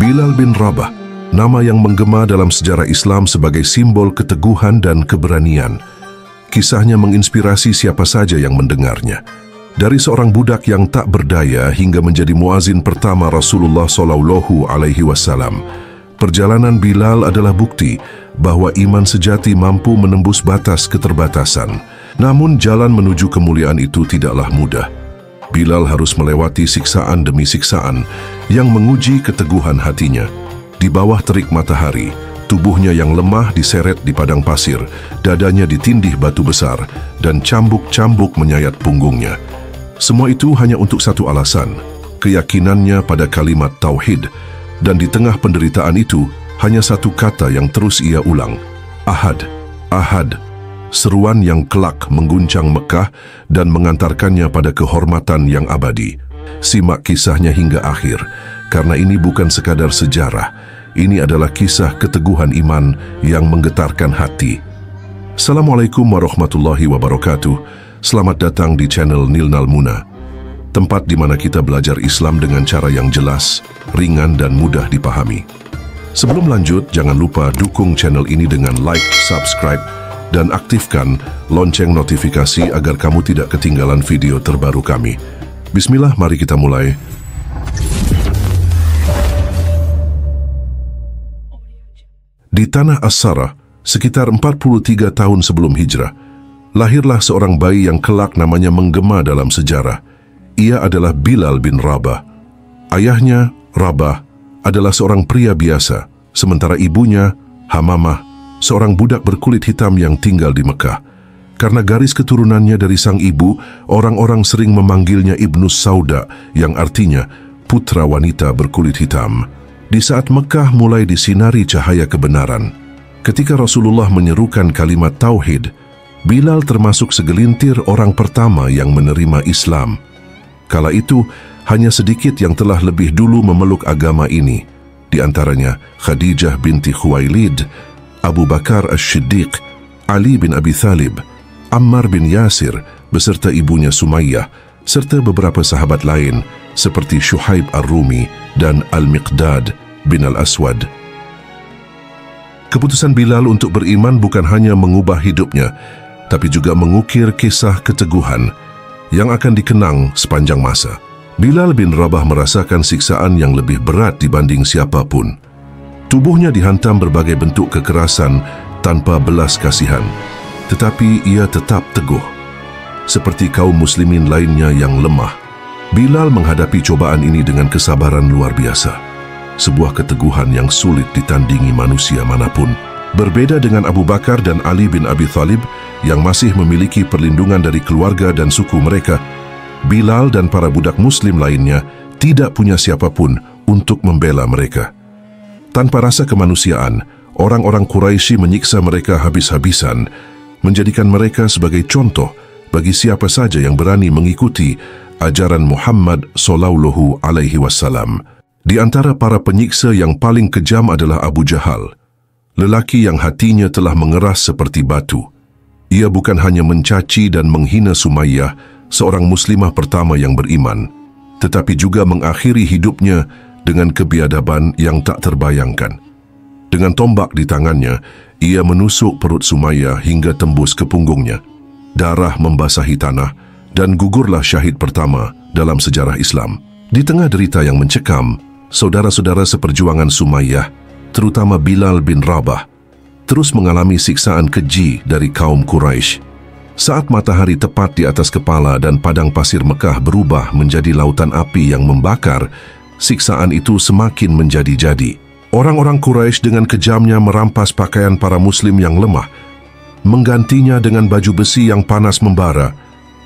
Bilal bin Rabah, nama yang menggema dalam sejarah Islam sebagai simbol keteguhan dan keberanian. Kisahnya menginspirasi siapa saja yang mendengarnya. Dari seorang budak yang tak berdaya hingga menjadi muazin pertama Rasulullah SAW. Perjalanan Bilal adalah bukti bahwa iman sejati mampu menembus batas keterbatasan. Namun jalan menuju kemuliaan itu tidaklah mudah. Bilal harus melewati siksaan demi siksaan yang menguji keteguhan hatinya. Di bawah terik matahari, tubuhnya yang lemah diseret di padang pasir, dadanya ditindih batu besar, dan cambuk-cambuk menyayat punggungnya. Semua itu hanya untuk satu alasan, keyakinannya pada kalimat tauhid, dan di tengah penderitaan itu, hanya satu kata yang terus ia ulang, Ahad, Ahad. Seruan yang kelak mengguncang Mekah dan mengantarkannya pada kehormatan yang abadi. Simak kisahnya hingga akhir, karena ini bukan sekadar sejarah, ini adalah kisah keteguhan iman yang menggetarkan hati. Assalamualaikum warahmatullahi wabarakatuh. Selamat datang di channel Nilnal Muna, tempat di mana kita belajar Islam dengan cara yang jelas, ringan dan mudah dipahami. Sebelum lanjut, jangan lupa dukung channel ini dengan like, subscribe, dan aktifkan lonceng notifikasi agar kamu tidak ketinggalan video terbaru kami. Bismillah, mari kita mulai. Di tanah As-Sarah, sekitar 43 tahun sebelum hijrah, lahirlah seorang bayi yang kelak namanya menggema dalam sejarah. Ia adalah Bilal bin Rabah. Ayahnya, Rabah, adalah seorang pria biasa, sementara ibunya, Hamamah, seorang budak berkulit hitam yang tinggal di Mekah. Karena garis keturunannya dari sang ibu, orang-orang sering memanggilnya Ibnus Sauda, yang artinya putra wanita berkulit hitam. Di saat Mekah mulai disinari cahaya kebenaran, ketika Rasulullah menyerukan kalimat tauhid, Bilal termasuk segelintir orang pertama yang menerima Islam. Kala itu, hanya sedikit yang telah lebih dulu memeluk agama ini, di antaranya Khadijah binti Khuwailid, Abu Bakar As-Siddiq, Ali bin Abi Thalib, Ammar bin Yasir beserta ibunya Sumayyah, serta beberapa sahabat lain seperti Syuhaib Ar-Rumi dan Al-Miqdad bin Al-Aswad. Keputusan Bilal untuk beriman bukan hanya mengubah hidupnya, tapi juga mengukir kisah keteguhan yang akan dikenang sepanjang masa. Bilal bin Rabah merasakan siksaan yang lebih berat dibanding siapapun. Tubuhnya dihantam berbagai bentuk kekerasan tanpa belas kasihan, tetapi ia tetap teguh. Seperti kaum muslimin lainnya yang lemah, Bilal menghadapi cobaan ini dengan kesabaran luar biasa. Sebuah keteguhan yang sulit ditandingi manusia manapun. Berbeda dengan Abu Bakar dan Ali bin Abi Thalib yang masih memiliki perlindungan dari keluarga dan suku mereka, Bilal dan para budak muslim lainnya tidak punya siapapun untuk membela mereka. Tanpa rasa kemanusiaan, orang-orang Quraisy menyiksa mereka habis-habisan, menjadikan mereka sebagai contoh bagi siapa saja yang berani mengikuti ajaran Muhammad SAW. Di antara para penyiksa yang paling kejam adalah Abu Jahal, lelaki yang hatinya telah mengeras seperti batu. Ia bukan hanya mencaci dan menghina Sumayyah, seorang muslimah pertama yang beriman, tetapi juga mengakhiri hidupnya dengan kebiadaban yang tak terbayangkan. Dengan tombak di tangannya, ia menusuk perut Sumayyah hingga tembus ke punggungnya. Darah membasahi tanah dan gugurlah syahid pertama dalam sejarah Islam. Di tengah derita yang mencekam, saudara-saudara seperjuangan Sumayyah, terutama Bilal bin Rabah, terus mengalami siksaan keji dari kaum Quraisy. Saat matahari tepat di atas kepala dan padang pasir Mekah berubah menjadi lautan api yang membakar, siksaan itu semakin menjadi-jadi. Orang-orang Quraisy dengan kejamnya merampas pakaian para muslim yang lemah, menggantinya dengan baju besi yang panas membara,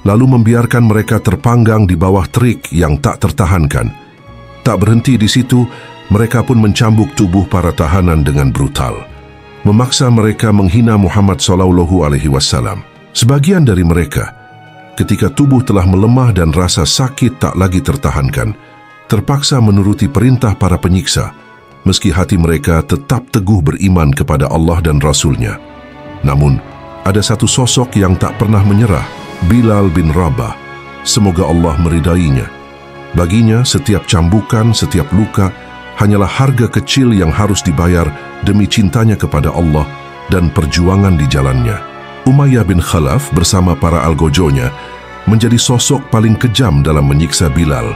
lalu membiarkan mereka terpanggang di bawah terik yang tak tertahankan. Tak berhenti di situ, mereka pun mencambuk tubuh para tahanan dengan brutal, memaksa mereka menghina Muhammad SAW. Sebagian dari mereka, ketika tubuh telah melemah dan rasa sakit tak lagi tertahankan, terpaksa menuruti perintah para penyiksa, meski hati mereka tetap teguh beriman kepada Allah dan Rasul-Nya. Namun, ada satu sosok yang tak pernah menyerah, Bilal bin Rabah. Semoga Allah meridainya. Baginya, setiap cambukan, setiap luka hanyalah harga kecil yang harus dibayar demi cintanya kepada Allah dan perjuangan di jalannya. Umayyah bin Khalaf bersama para algojonya menjadi sosok paling kejam dalam menyiksa Bilal.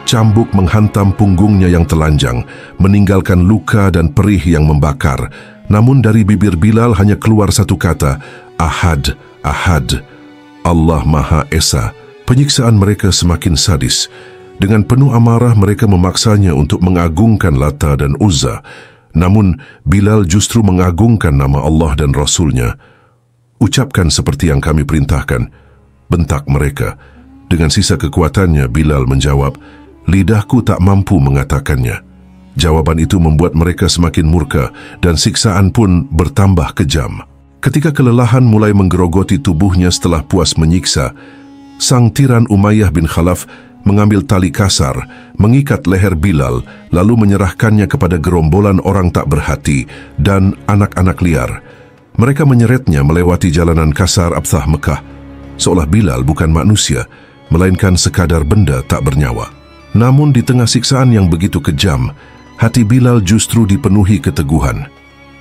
Cambuk menghantam punggungnya yang telanjang, meninggalkan luka dan perih yang membakar. Namun dari bibir Bilal hanya keluar satu kata, Ahad, Ahad, Allah Maha Esa. Penyiksaan mereka semakin sadis. Dengan penuh amarah mereka memaksanya untuk mengagungkan Lata dan Uzza. Namun Bilal justru mengagungkan nama Allah dan Rasulnya. Ucapkan seperti yang kami perintahkan, bentak mereka. Dengan sisa kekuatannya Bilal menjawab, lidahku tak mampu mengatakannya. Jawaban itu membuat mereka semakin murka dan siksaan pun bertambah kejam. Ketika kelelahan mulai menggerogoti tubuhnya setelah puas menyiksa, sang tiran Umayyah bin Khalaf mengambil tali kasar, mengikat leher Bilal, lalu menyerahkannya kepada gerombolan orang tak berhati dan anak-anak liar. Mereka menyeretnya melewati jalanan kasar Abthah Mekah, seolah Bilal bukan manusia, melainkan sekadar benda tak bernyawa. Namun di tengah siksaan yang begitu kejam, hati Bilal justru dipenuhi keteguhan.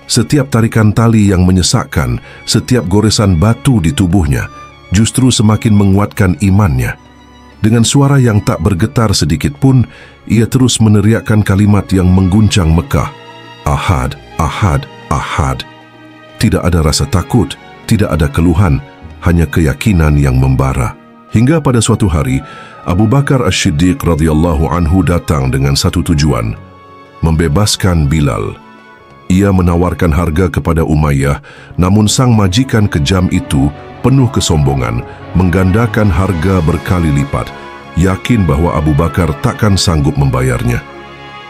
Setiap tarikan tali yang menyesakkan, setiap goresan batu di tubuhnya, justru semakin menguatkan imannya. Dengan suara yang tak bergetar sedikit pun, ia terus meneriakkan kalimat yang mengguncang Mekah. Ahad, Ahad, Ahad. Tidak ada rasa takut, tidak ada keluhan, hanya keyakinan yang membara. Hingga pada suatu hari, Abu Bakar As-Siddiq radhiyallahu anhu datang dengan satu tujuan, membebaskan Bilal. Ia menawarkan harga kepada Umayyah, namun sang majikan kejam itu penuh kesombongan, menggandakan harga berkali lipat, yakin bahwa Abu Bakar takkan sanggup membayarnya.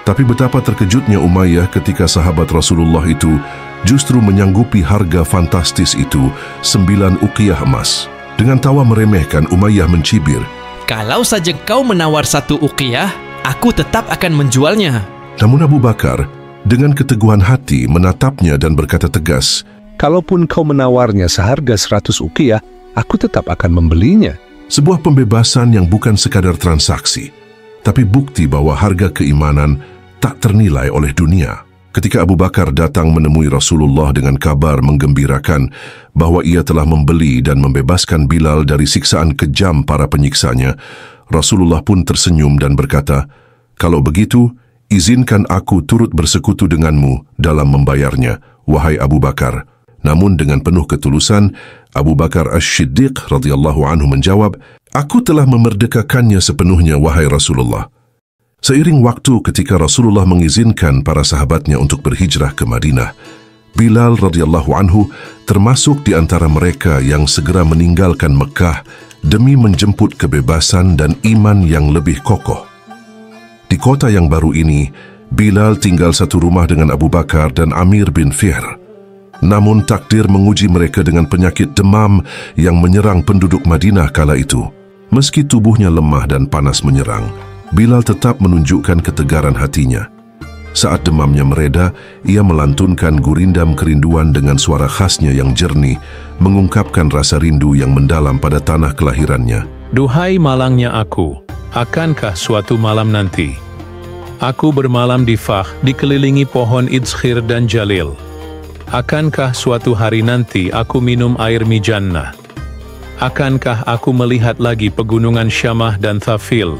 Tapi betapa terkejutnya Umayyah ketika sahabat Rasulullah itu justru menyanggupi harga fantastis itu, 9 uqiyah emas. Dengan tawa meremehkan, Umayyah mencibir, "Kalau saja kau menawar 1 uqiyah, aku tetap akan menjualnya." Namun Abu Bakar dengan keteguhan hati menatapnya dan berkata tegas, "Kalaupun kau menawarnya seharga 100 uqiyah, aku tetap akan membelinya." Sebuah pembebasan yang bukan sekadar transaksi, tapi bukti bahwa harga keimanan tak ternilai oleh dunia. Ketika Abu Bakar datang menemui Rasulullah dengan kabar menggembirakan bahwa ia telah membeli dan membebaskan Bilal dari siksaan kejam para penyiksanya, Rasulullah pun tersenyum dan berkata, "Kalau begitu, izinkan aku turut bersekutu denganmu dalam membayarnya, wahai Abu Bakar." Namun dengan penuh ketulusan, Abu Bakar As-Siddiq radhiyallahu anhu menjawab, "Aku telah memerdekakannya sepenuhnya, wahai Rasulullah." Seiring waktu ketika Rasulullah mengizinkan para sahabatnya untuk berhijrah ke Madinah, Bilal radhiyallahu anhu termasuk di antara mereka yang segera meninggalkan Mekah demi menjemput kebebasan dan iman yang lebih kokoh. Di kota yang baru ini, Bilal tinggal satu rumah dengan Abu Bakar dan Amir bin Fihr. Namun takdir menguji mereka dengan penyakit demam yang menyerang penduduk Madinah kala itu. Meski tubuhnya lemah dan panas menyerang, Bilal tetap menunjukkan ketegaran hatinya. Saat demamnya mereda, ia melantunkan gurindam kerinduan dengan suara khasnya yang jernih, mengungkapkan rasa rindu yang mendalam pada tanah kelahirannya. "Duhai malangnya aku, akankah suatu malam nanti aku bermalam di Fah dikelilingi pohon Idkhir dan Jalil? Akankah suatu hari nanti aku minum air Mijannah? Akankah aku melihat lagi pegunungan Syamah dan Thafil?"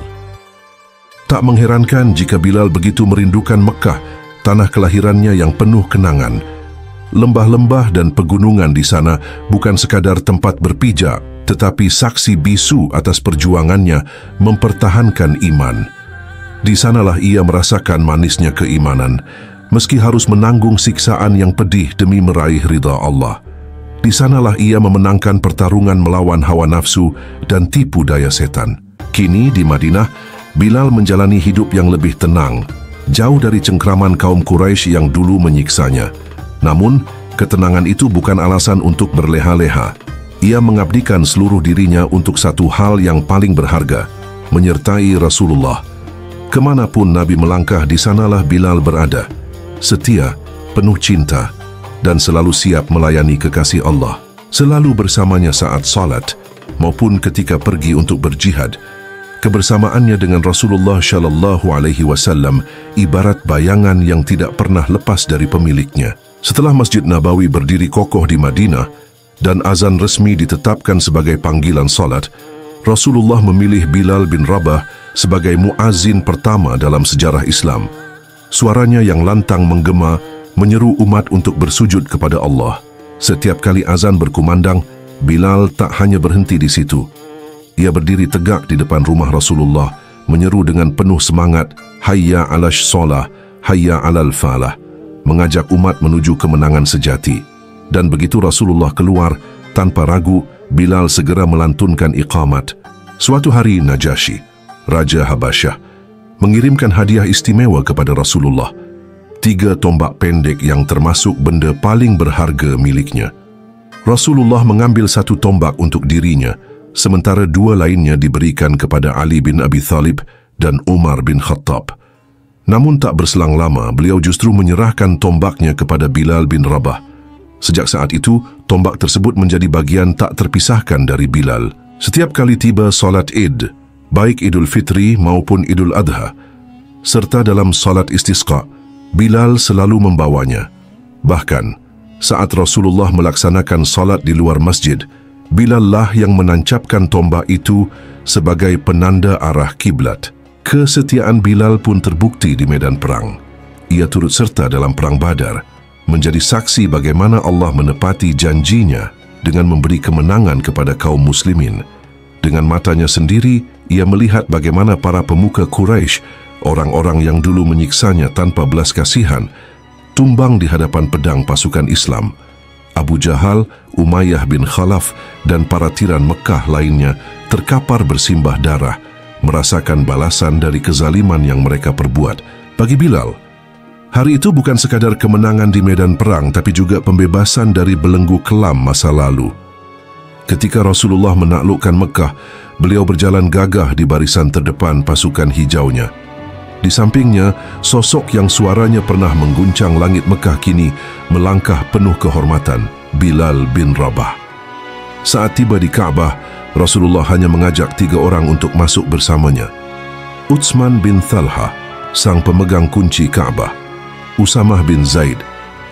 Tak mengherankan jika Bilal begitu merindukan Mekah, tanah kelahirannya yang penuh kenangan. Lembah-lembah dan pegunungan di sana bukan sekadar tempat berpijak, tetapi saksi bisu atas perjuangannya mempertahankan iman. Di sanalah ia merasakan manisnya keimanan, meski harus menanggung siksaan yang pedih demi meraih ridha Allah. Di sanalah ia memenangkan pertarungan melawan hawa nafsu dan tipu daya setan. Kini di Madinah, Bilal menjalani hidup yang lebih tenang, jauh dari cengkraman kaum Quraisy yang dulu menyiksanya. Namun, ketenangan itu bukan alasan untuk berleha-leha. Ia mengabdikan seluruh dirinya untuk satu hal yang paling berharga, menyertai Rasulullah. Kemanapun Nabi melangkah, di sanalah Bilal berada, setia, penuh cinta, dan selalu siap melayani kekasih Allah. Selalu bersamanya saat salat, maupun ketika pergi untuk berjihad. Kebersamaannya dengan Rasulullah Shallallahu Alaihi Wasallam ibarat bayangan yang tidak pernah lepas dari pemiliknya. Setelah Masjid Nabawi berdiri kokoh di Madinah dan azan resmi ditetapkan sebagai panggilan salat, Rasulullah memilih Bilal bin Rabah sebagai muazzin pertama dalam sejarah Islam. Suaranya yang lantang menggema menyeru umat untuk bersujud kepada Allah. Setiap kali azan berkumandang, Bilal tak hanya berhenti di situ. Ia berdiri tegak di depan rumah Rasulullah, menyeru dengan penuh semangat, "Hayya 'alash shalah, hayya 'alal falah," mengajak umat menuju kemenangan sejati. Dan begitu Rasulullah keluar, tanpa ragu, Bilal segera melantunkan iqamat. Suatu hari Najasyi, Raja Habasyah, mengirimkan hadiah istimewa kepada Rasulullah, 3 tombak pendek yang termasuk benda paling berharga miliknya. Rasulullah mengambil 1 tombak untuk dirinya, sementara 2 lainnya diberikan kepada Ali bin Abi Thalib dan Umar bin Khattab. Namun tak berselang lama, beliau justru menyerahkan tombaknya kepada Bilal bin Rabah. Sejak saat itu, tombak tersebut menjadi bagian tak terpisahkan dari Bilal. Setiap kali tiba solat Id, baik Idul Fitri maupun Idul Adha, serta dalam solat istisqa, Bilal selalu membawanya. Bahkan, saat Rasulullah melaksanakan solat di luar masjid, Bilal lah yang menancapkan tombak itu sebagai penanda arah kiblat. Kesetiaan Bilal pun terbukti di medan perang. Ia turut serta dalam perang Badar, menjadi saksi bagaimana Allah menepati janjinya dengan memberi kemenangan kepada kaum muslimin. Dengan matanya sendiri, ia melihat bagaimana para pemuka Quraisy, orang-orang yang dulu menyiksanya tanpa belas kasihan, tumbang di hadapan pedang pasukan Islam. Abu Jahal, Umayyah bin Khalaf, dan para tiran Mekah lainnya terkapar bersimbah darah, merasakan balasan dari kezaliman yang mereka perbuat. Bagi Bilal, hari itu bukan sekadar kemenangan di medan perang, tapi juga pembebasan dari belenggu kelam masa lalu. Ketika Rasulullah menaklukkan Mekah, beliau berjalan gagah di barisan terdepan pasukan hijaunya. Di sampingnya, sosok yang suaranya pernah mengguncang langit Mekah kini melangkah penuh kehormatan, Bilal bin Rabah. Saat tiba di Ka'bah, Rasulullah hanya mengajak 3 orang untuk masuk bersamanya. Utsman bin Thalha, sang pemegang kunci Ka'bah, Usamah bin Zaid,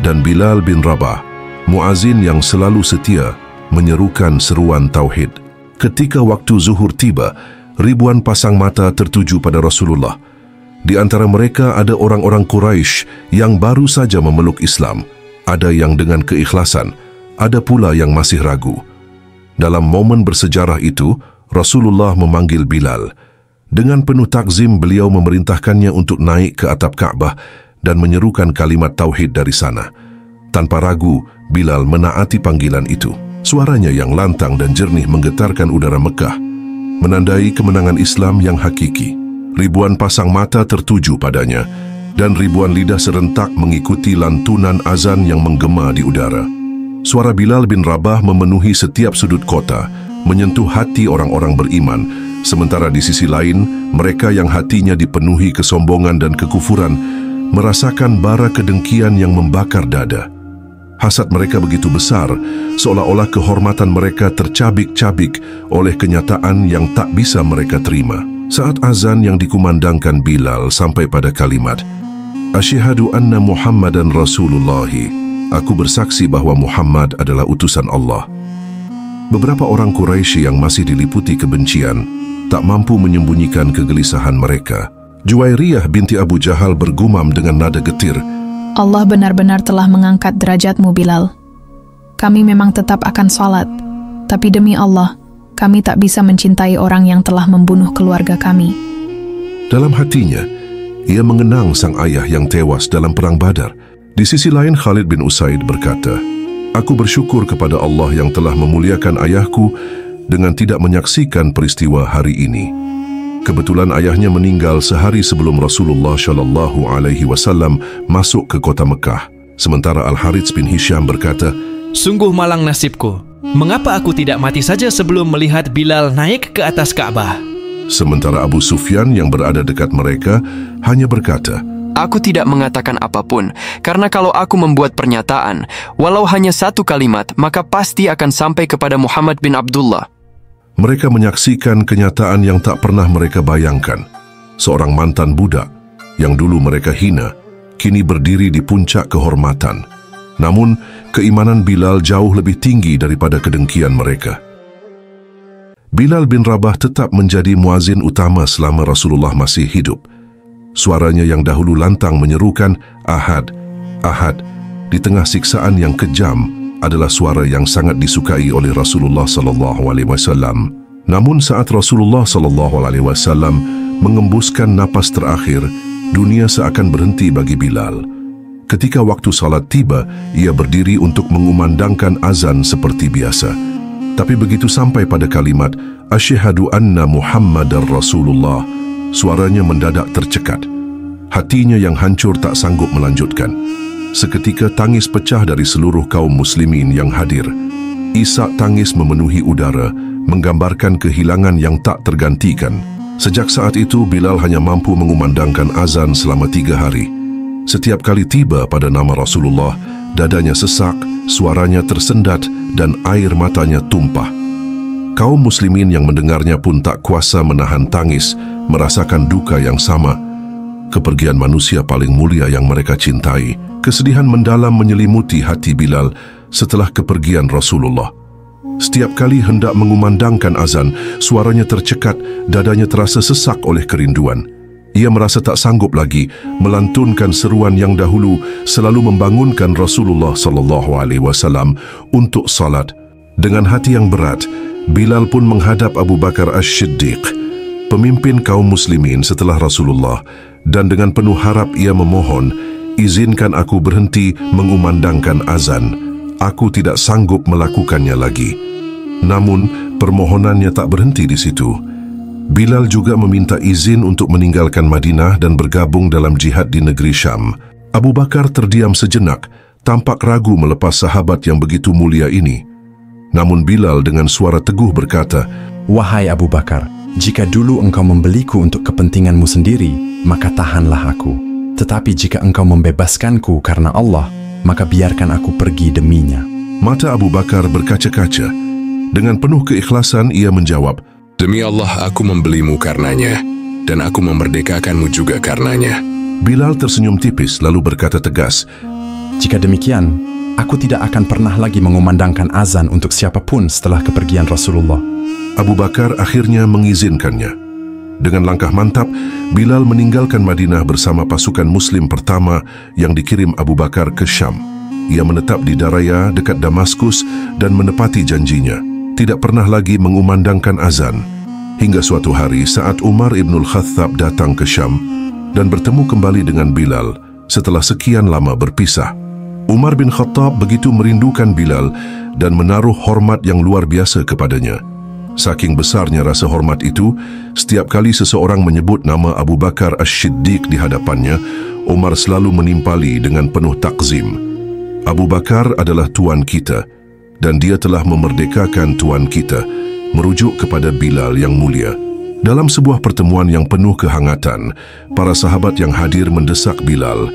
dan Bilal bin Rabah, muazzin yang selalu setia menyerukan seruan tauhid. Ketika waktu zuhur tiba, ribuan pasang mata tertuju pada Rasulullah. Di antara mereka ada orang-orang Quraisy yang baru saja memeluk Islam, ada yang dengan keikhlasan, ada pula yang masih ragu. Dalam momen bersejarah itu, Rasulullah memanggil Bilal. Dengan penuh takzim, beliau memerintahkannya untuk naik ke atap Ka'bah dan menyerukan kalimat tauhid dari sana. Tanpa ragu, Bilal menaati panggilan itu. Suaranya yang lantang dan jernih menggetarkan udara Mekah, menandai kemenangan Islam yang hakiki. Ribuan pasang mata tertuju padanya, dan ribuan lidah serentak mengikuti lantunan azan yang menggema di udara. Suara Bilal bin Rabah memenuhi setiap sudut kota, menyentuh hati orang-orang beriman, sementara di sisi lain, mereka yang hatinya dipenuhi kesombongan dan kekufuran, merasakan bara kedengkian yang membakar dada. Hasad mereka begitu besar, seolah-olah kehormatan mereka tercabik-cabik oleh kenyataan yang tak bisa mereka terima. Saat azan yang dikumandangkan Bilal sampai pada kalimat, "Asyhadu anna Muhammadan Rasulullahi," aku bersaksi bahwa Muhammad adalah utusan Allah. Beberapa orang Quraisy yang masih diliputi kebencian tak mampu menyembunyikan kegelisahan mereka. Juwairiyah binti Abu Jahal bergumam dengan nada getir, Allah benar-benar telah mengangkat derajatmu, Bilal. Kami memang tetap akan salat, tapi demi Allah, kami tak bisa mencintai orang yang telah membunuh keluarga kami. Dalam hatinya, ia mengenang sang ayah yang tewas dalam perang Badar. Di sisi lain, Khalid bin Usaid berkata, "Aku bersyukur kepada Allah yang telah memuliakan ayahku dengan tidak menyaksikan peristiwa hari ini." Kebetulan ayahnya meninggal sehari sebelum Rasulullah Shallallahu Alaihi Wasallam masuk ke kota Mekah. Sementara Al-Harits bin Hisham berkata, Sungguh malang nasibku. Mengapa aku tidak mati saja sebelum melihat Bilal naik ke atas Ka'bah? Sementara Abu Sufyan yang berada dekat mereka hanya berkata, Aku tidak mengatakan apapun, karena kalau aku membuat pernyataan, walau hanya 1 kalimat, maka pasti akan sampai kepada Muhammad bin Abdullah. Mereka menyaksikan kenyataan yang tak pernah mereka bayangkan. Seorang mantan budak yang dulu mereka hina, kini berdiri di puncak kehormatan. Namun, keimanan Bilal jauh lebih tinggi daripada kedengkian mereka. Bilal bin Rabah tetap menjadi muazin utama selama Rasulullah masih hidup. Suaranya yang dahulu lantang menyerukan "Ahad, Ahad" di tengah siksaan yang kejam adalah suara yang sangat disukai oleh Rasulullah SAW. Namun saat Rasulullah SAW mengembuskan napas terakhir, dunia seakan berhenti bagi Bilal. Ketika waktu salat tiba, ia berdiri untuk mengumandangkan azan seperti biasa. Tapi begitu sampai pada kalimat "Asyhadu anna Muhammadar Rasulullah", suaranya mendadak tercekat. Hatinya yang hancur tak sanggup melanjutkan. Seketika tangis pecah dari seluruh kaum muslimin yang hadir. Isak tangis memenuhi udara, menggambarkan kehilangan yang tak tergantikan. Sejak saat itu, Bilal hanya mampu mengumandangkan azan selama 3 hari. Setiap kali tiba pada nama Rasulullah, dadanya sesak, suaranya tersendat, dan air matanya tumpah. Kaum muslimin yang mendengarnya pun tak kuasa menahan tangis, merasakan duka yang sama. Kepergian manusia paling mulia yang mereka cintai. Kesedihan mendalam menyelimuti hati Bilal setelah kepergian Rasulullah. Setiap kali hendak mengumandangkan azan, suaranya tercekat, dadanya terasa sesak oleh kerinduan. Ia merasa tak sanggup lagi melantunkan seruan yang dahulu selalu membangunkan Rasulullah SAW untuk salat. Dengan hati yang berat, Bilal pun menghadap Abu Bakar As-Siddiq, pemimpin kaum muslimin setelah Rasulullah, dan dengan penuh harap ia memohon, "Izinkan aku berhenti mengumandangkan azan. Aku tidak sanggup melakukannya lagi." Namun, permohonannya tak berhenti di situ. Bilal juga meminta izin untuk meninggalkan Madinah dan bergabung dalam jihad di negeri Syam. Abu Bakar terdiam sejenak, tampak ragu melepas sahabat yang begitu mulia ini. Namun Bilal dengan suara teguh berkata, "Wahai Abu Bakar, jika dulu engkau membeliku untuk kepentinganmu sendiri, maka tahanlah aku. Tetapi jika engkau membebaskanku karena Allah, maka biarkan aku pergi deminya." Mata Abu Bakar berkaca-kaca. Dengan penuh keikhlasan ia menjawab, "Demi Allah, aku membelimu karenanya, dan aku memerdekakanmu juga karenanya." Bilal tersenyum tipis lalu berkata tegas, "Jika demikian, aku tidak akan pernah lagi mengumandangkan azan untuk siapapun setelah kepergian Rasulullah." Abu Bakar akhirnya mengizinkannya. Dengan langkah mantap, Bilal meninggalkan Madinah bersama pasukan Muslim pertama yang dikirim Abu Bakar ke Syam. Ia menetap di Daraya dekat Damaskus dan menepati janjinya, tidak pernah lagi mengumandangkan azan. Hingga suatu hari saat Umar ibnul Khattab datang ke Syam dan bertemu kembali dengan Bilal setelah sekian lama berpisah. Umar bin Khattab begitu merindukan Bilal dan menaruh hormat yang luar biasa kepadanya. Saking besarnya rasa hormat itu, setiap kali seseorang menyebut nama Abu Bakar As-Siddiq di hadapannya, Umar selalu menimpali dengan penuh takzim. Abu Bakar adalah tuan kita, dan dia telah memerdekakan tuan kita, merujuk kepada Bilal yang mulia. Dalam sebuah pertemuan yang penuh kehangatan, para sahabat yang hadir mendesak Bilal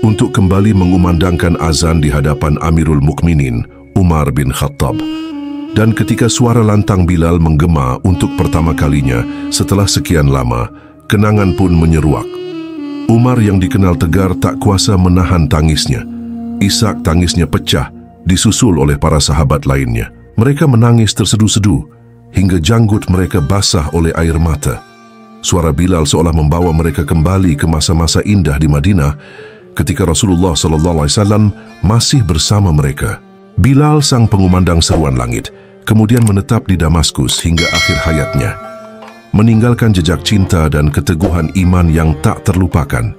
untuk kembali mengumandangkan azan di hadapan Amirul Mukminin, Umar bin Khattab. Dan ketika suara lantang Bilal menggema untuk pertama kalinya setelah sekian lama, kenangan pun menyeruak. Umar yang dikenal tegar tak kuasa menahan tangisnya. Isak tangisnya pecah, disusul oleh para sahabat lainnya. Mereka menangis tersedu-sedu, hingga janggut mereka basah oleh air mata. Suara Bilal seolah membawa mereka kembali ke masa-masa indah di Madinah, ketika Rasulullah SAW masih bersama mereka. Bilal sang pengumandang seruan langit, kemudian menetap di Damaskus hingga akhir hayatnya, meninggalkan jejak cinta dan keteguhan iman yang tak terlupakan.